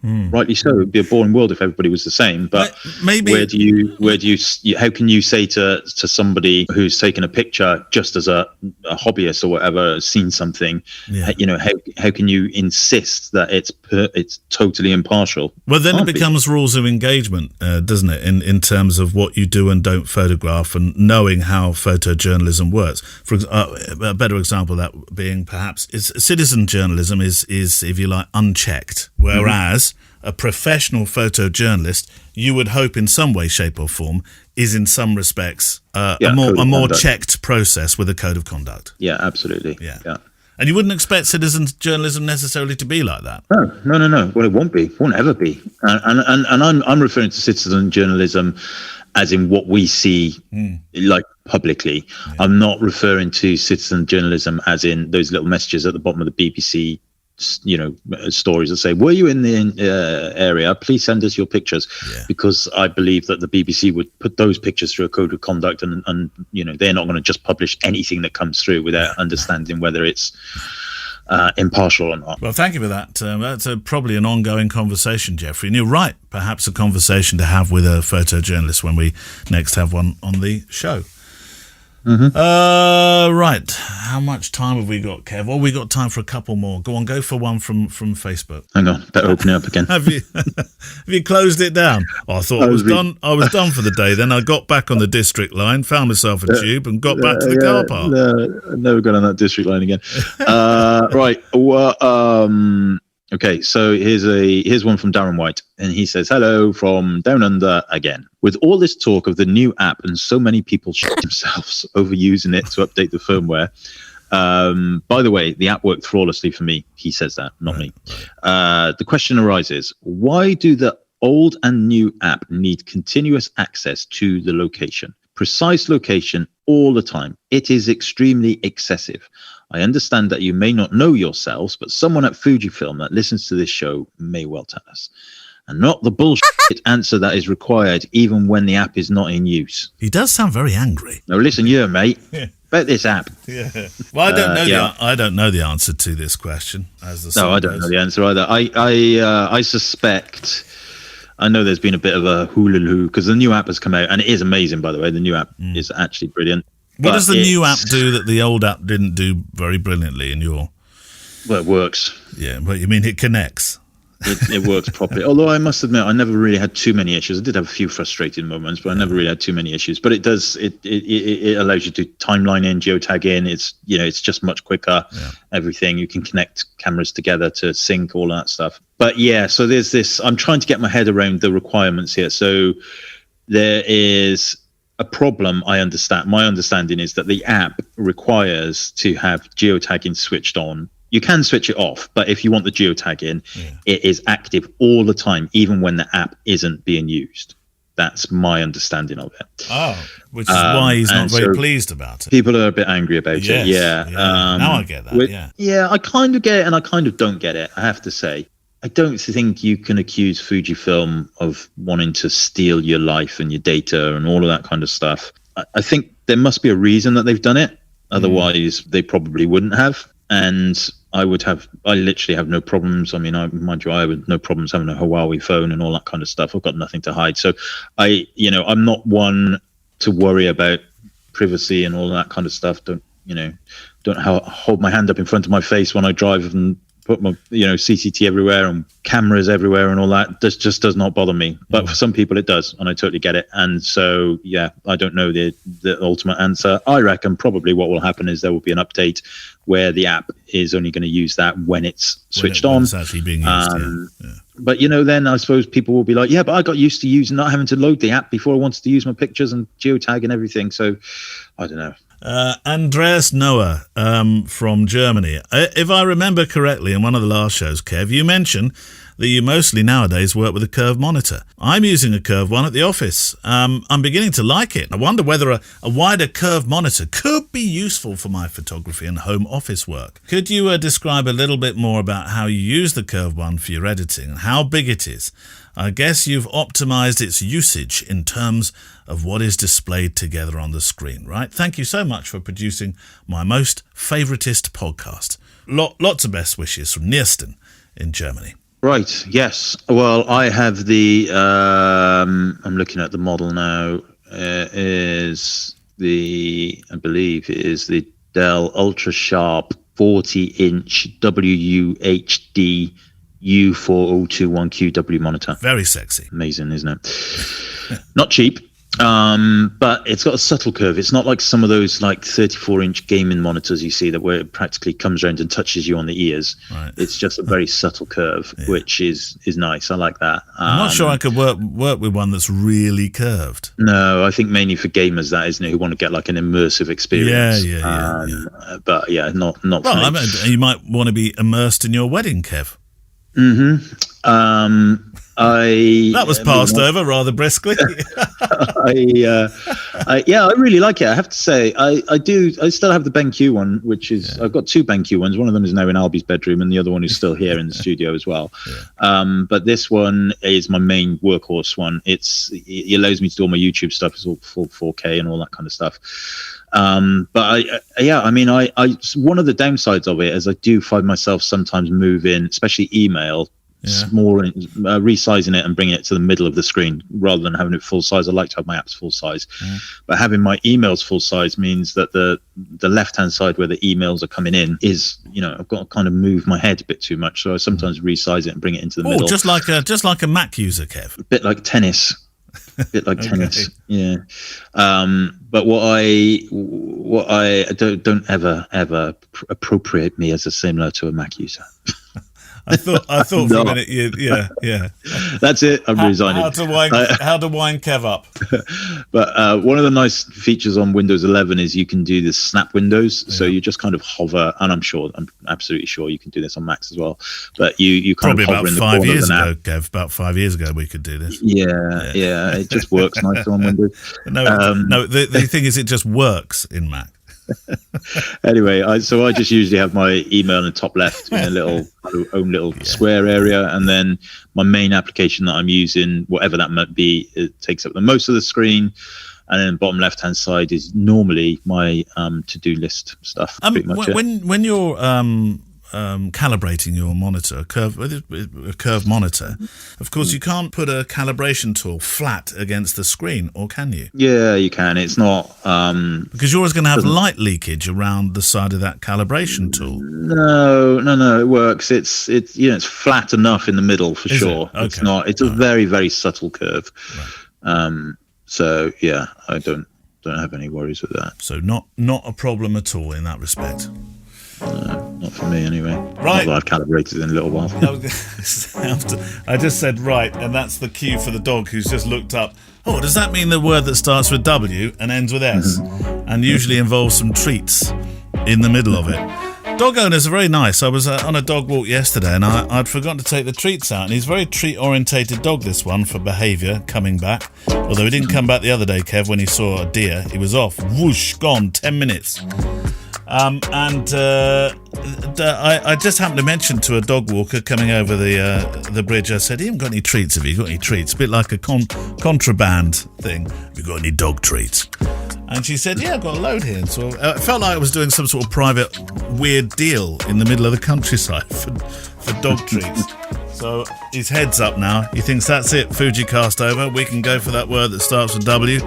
Rightly so. It'd be a boring world if everybody was the same. But maybe how can you say to somebody who's taken a picture just as a hobbyist or whatever, seen something, how can you insist that it's totally impartial? Well, then it becomes rules of engagement, doesn't it? In terms of what you do and don't photograph, and knowing how photojournalism works. For a better example of that being perhaps is citizen journalism is if you like unchecked, whereas a professional photojournalist, you would hope in some way, shape or form, is in some respects a more checked process with a code of conduct. Yeah, absolutely. Yeah. And you wouldn't expect citizen journalism necessarily to be like that. No. Well, it won't be. It won't ever be. And I'm referring to citizen journalism as in what we see, like publicly. Yeah. I'm not referring to citizen journalism as in those little messages at the bottom of the BBC stories that say, were you in the area, please send us your pictures, because I believe that the BBC would put those pictures through a code of conduct, and they're not going to just publish anything that comes through without understanding whether it's impartial or not. Well, thank you for that. That's probably an ongoing conversation, Jeffrey, and you're right, perhaps a conversation to have with a photojournalist when we next have one on the show. Right. How much time have we got, Kev? Well, we got time for a couple more. Go on, go for one from Facebook. Hang on, better open it up again. Have you closed it down? Oh, I thought I was done. I was done for the day. Then I got back on the district line, found myself a tube, and got back to the car park. No, never got on that district line again. Right. Well, okay, so here's one from Darren White, and he says, hello from Down Under again. With all this talk of the new app and so many people shit themselves over using it to update the firmware. By the way, the app worked flawlessly for me. He says that, not me. The question arises, why do the old and new app need continuous access to the location? Precise location all the time. It is extremely excessive. I understand that you may not know yourselves, but someone at Fujifilm that listens to this show may well tell us. and not the bullshit answer that is required even when the app is not in use. He does sound very angry. Now listen here, mate. About this app. Yeah. Well, I don't know the answer to this question. No, I don't know the answer either. I suspect. I know there's been a bit of a hoo because the new app has come out, and it is amazing, by the way. The new app is actually brilliant. What does the new app do that the old app didn't do very brilliantly in your... Well, it works. Yeah, but you mean it connects? It works properly. Although I must admit, I never really had too many issues. I did have a few frustrating moments, but I never really had too many issues. But it does. It allows you to timeline in, geotag in. It's just much quicker. Yeah. Everything you can connect cameras together to sync all that stuff. But yeah, so there's this. I'm trying to get my head around the requirements here. So there is a problem. I understand. My understanding is that the app requires to have geotagging switched on. You can switch it off, but if you want the geotagging, it is active all the time, even when the app isn't being used. That's my understanding of it. Oh, which is why he's not very pleased about it. People are a bit angry about it. Yeah. Now I get that. Yeah, I kind of get it, and I kind of don't get it. I have to say, I don't think you can accuse Fujifilm of wanting to steal your life and your data and all of that kind of stuff. I think there must be a reason that they've done it. Otherwise, they probably wouldn't have. And I literally have no problems. I mean, I have no problems having a Huawei phone and all that kind of stuff. I've got nothing to hide. So I'm not one to worry about privacy and all that kind of stuff. Don't hold my hand up in front of my face when I drive and put my, CCT everywhere and cameras everywhere and all that. This just does not bother me. But for some people it does, and I totally get it. And so, yeah, I don't know the ultimate answer. I reckon probably what will happen is there will be an update where the app is only going to use that when it's switched on. It's actually being used, But, then I suppose people will be like, yeah, but I got used to not having to load the app before I wanted to use my pictures and geotag and everything. So, I don't know. Andreas Noah from Germany. If I remember correctly, in one of the last shows, Kev, you mentioned that you mostly nowadays work with a curved monitor. I'm using a curved one at the office. I'm beginning to like it. I wonder whether a wider curved monitor could be useful for my photography and home office work. Could you describe a little bit more about how you use the curved one for your editing and how big it is? I guess you've optimized its usage in terms of what is displayed together on the screen, right? Thank you so much for producing my most favoritist podcast. Lots of best wishes from Niersten in Germany. Right, yes. Well, I have the, I'm looking at the model now, I believe it is the Dell Ultra Sharp 40-inch WUHD U4021QW monitor. Very sexy. Amazing, isn't it? Not cheap. But it's got a subtle curve. It's not like some of those like 34-inch gaming monitors you see where it practically comes around and touches you on the ears. Right. It's just a very subtle curve, which is nice. I like that. I'm not sure I could work with one that's really curved. No, I think mainly for gamers, that isn't it, who want to get like an immersive experience. Yeah. But yeah, not. Well, I mean, you might want to be immersed in your wedding, Kev. That was passed over rather briskly. I really like it. I have to say, I still have the BenQ one, which is I've got two BenQ ones. One of them is now in Albie's bedroom, and the other one is still here in the studio as well. But this one is my main workhorse one. It allows me to do all my YouTube stuff. It's all full 4K and all that kind of stuff. But one of the downsides of it is I do find myself sometimes moving, especially email, small, resizing it and bringing it to the middle of the screen rather than having it full size. I like to have my apps full size, but having my emails full size means that the left hand side where the emails are coming in is, I've got to kind of move my head a bit too much. So I sometimes resize it and bring it into the middle. Just like a Mac user, Kev. A bit like tennis. Tennis, yeah. But what I don't ever appropriate me as a similar to a Mac user. I thought for a minute, yeah. That's it. I'm resigning. How to wind Kev up. But one of the nice features on Windows 11 is you can do the snap windows. So you just kind of hover, and I'm absolutely sure you can do this on Macs as well. But you kind of hover in the corner of the app. Kev, about 5 years ago, we could do this. Yeah. It just works nicely on Windows. No. The thing is, it just works in Mac. Anyway, I just usually have my email in the top left in a little own little square area, and then my main application that I'm using, whatever that might be, it takes up the most of the screen. And then bottom left hand side is normally my to-do list stuff. Pretty much when you're calibrating your monitor, a curved monitor, of course you can't put a calibration tool flat against the screen, or can you? Yeah, you can. It's not because you're always going to have light leakage around the side of that calibration tool. No, it works. It's it's flat enough in the middle for sure. Okay. It's not. It's a very, very subtle curve. Right. So yeah, I don't have any worries with that. So not a problem at all in that respect. No, not for me anyway. Right. I've calibrated in a little while. I just said right, and that's the cue for the dog who's just looked up. Oh, does that mean the word that starts with W and ends with S, and usually involves some treats in the middle of it? Dog owners are very nice. I was on a dog walk yesterday, and I'd forgotten to take the treats out. And he's a very treat-orientated dog, this one, for behaviour, coming back. Although he didn't come back the other day, Kev, when he saw a deer. He was off. Whoosh, gone, 10 minutes. I just happened to mention to a dog walker coming over the bridge, I said, you haven't got any treats, have you? Got any treats? A bit like a contraband thing. Have you got any dog treats? And she said, yeah, I've got a load here. And so it felt like I was doing some sort of private weird deal in the middle of the countryside for dog treats. So his head's up now. He thinks that's it, Fujicast over. We can go for that word that starts with W,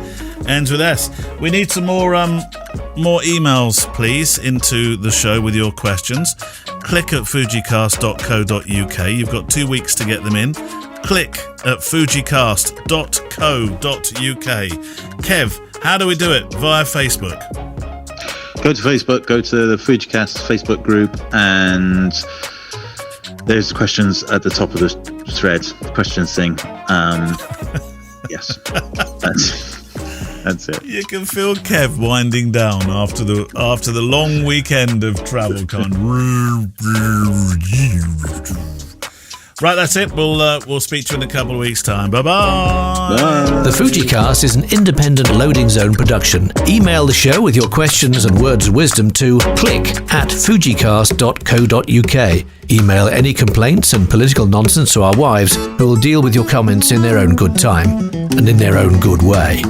ends with S. We need some more emails, please, into the show with your questions. Click at fujicast.co.uk. You've got 2 weeks to get them in. Click at fujicast.co.uk. Kev, how do we do it? Via Facebook. Go to Facebook, go to the Fujicast Facebook group, and there's questions at the top of the thread, questions thing. Yes, that's it. You can feel Kev winding down after the long weekend of travel. Right, that's it. We'll speak to you in a couple of weeks' time. Bye-bye. The Fujicast is an independent loading zone production. Email the show with your questions and words of wisdom to click@fujicast.co.uk. Email any complaints and political nonsense to our wives, who will deal with your comments in their own good time and in their own good way.